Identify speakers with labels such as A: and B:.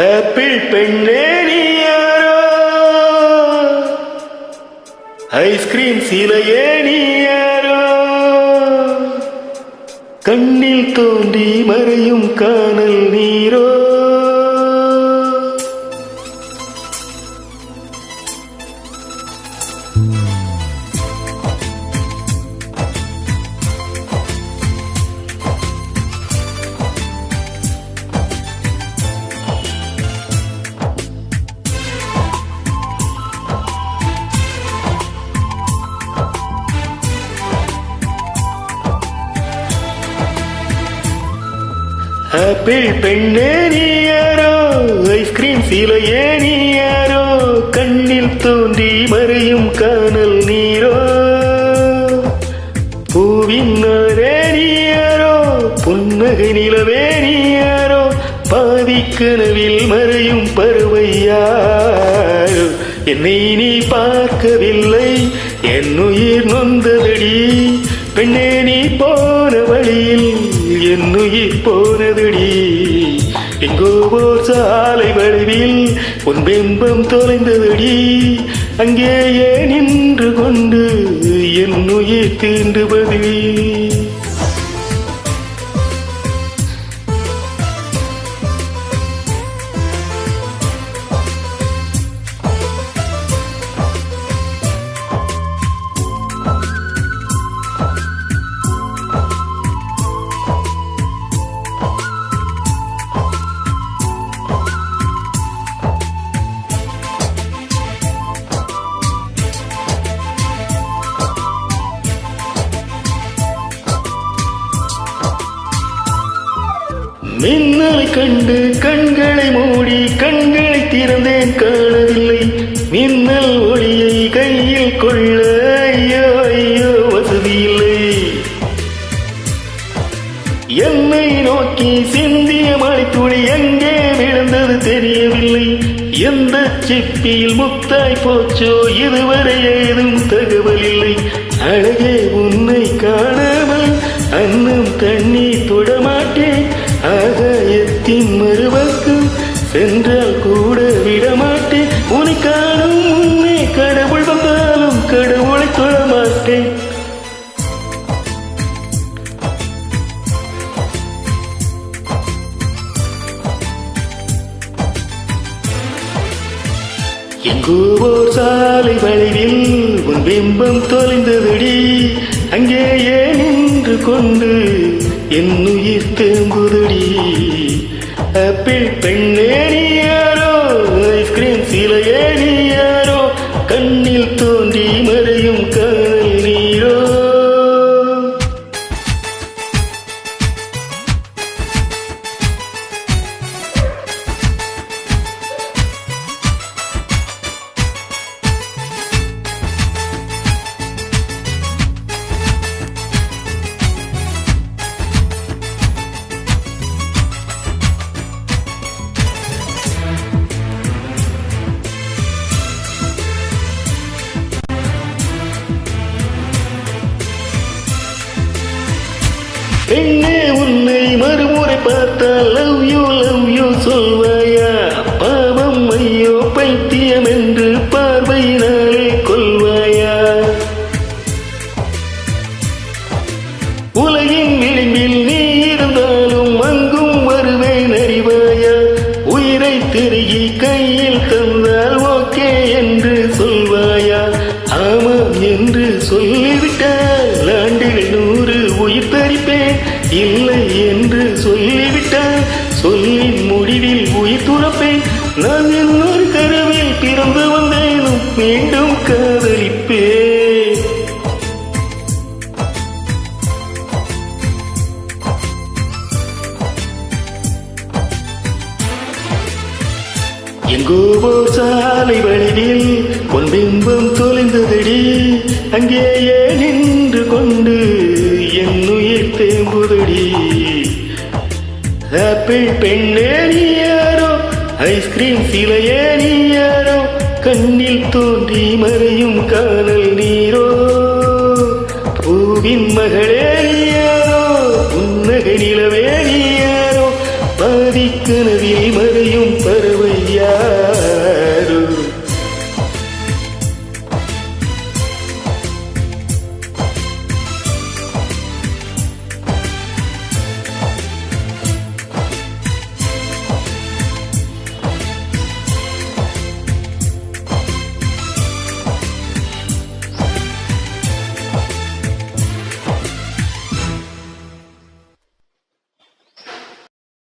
A: Apple பெண்ணே நீ யாரோ, ஐஸ்கிரீம் சிலையே நீ யாரோ, கண்ணில் தோன்றி மறையும் காணல் நீரோ. ஆப்பிள் பெண்ணே நீ யாரோ, ஐஸ்கிரீம் சிலையே நீ யாரோ, கண்ணில் தோன்றி மறையும் காணல் நீரோ. பூவின் நாரே நீ யாரோ, புன்னகை நிலவே நீ யாரோ, பாதி கனவில் மறையும் பறவை யாரோ. என்னை நீ பார்க்கவில்லை, என் உயிர் நொந்ததடி, பெண்ணே நீ போன வழியில் என் உயிர் போனதடி. எங்கோ போர் சாலை வளைவில் உன் பிம்பம் தொலைந்ததடி, அங்கேயே நின்று கொண்டு என் உயிர் தீண்டுவது. மின்னலை கண்டு கண்களை மூடி கண்களை திறந்தேன், காணவில்லை மின்னல் ஒளியை கையில் கொள்ள. ஐயோ ஐயோ வசதியில்லை. என்னை நோக்கி சிந்திய மழைத்துளி எங்கே விழுந்தது தெரியவில்லை. எந்த சிப்பியில் முத்தாய் போச்சோ இதுவரை ஏதும் தகவல் இல்லை. அழகே உன்னை காணாமல் அன்னும் தண்ணீர் தொடமாட்டேன், ஆகாயத்தின் மறுபக்கம் சென்றால் கூட விடமாட்டேன். உன்னை காணும் முன்னே கடவுள் வந்தாலும் கடவுளை தொடமாட்டேன். எங்கோ ஓர் சாலை வளைவில் உன் பிம்பம் தொலைந்ததடி, அங்கேயே நின்று கொண்டு என் உயிர் தேம்புதடி. ஆப்பிள் பெண்ணே நீ யாரோ, ஐஸ்கிரீம் சிலையே நீ யாரோ, கண்ணில் தோன்றி மறையும் காணல் நீரோ. பெண்ணே உன்னை மறுமுறை பார்த்தால் லவ் யூ சொல்வாயா? பாவம் ஐயோ பைத்தியம் என்று பார்வையினாலே கொள்வாயா? உலகின் விளிம்பில் நீ இருந்தாலும் அங்கும் வருவேன் அறிவாயா? உயிரை திருகி கையில் தந்தால் ஓகே என்று சொல்வாயா? ஆமாம் என்று சொல்லிவிட்டால் ஆண்டுகள் 100 உயிர் தரிப்பேன். இல்லை என்று சொல்லிவிட்டால் சொல்லின் முடிவில் உயிர் துறப்பேன். நான் இன்னொரு கருவில் பிறந்து வந்தேனும் மீண்டும் காதலிப்பேன். எங்கோ போர் சாலை வளைவில் உன் பிம்பம் தொலைந்ததடி, அங்கேயே நின்று கொண்டு என் உயிர் தேம்புதடி. ஆப்பிள் பெண்ணே நீ யாரோ, ஐஸ்கிரீம் சிலையே நீ யாரோ, கண்ணில் தோன்றி மறையும் காணல் நீரோ. பூவின் மகளே நீ யாரோ, புன்னகை நிலவே நீ யாரோ, பாதி கனவில் மறையும் பறவை யார்?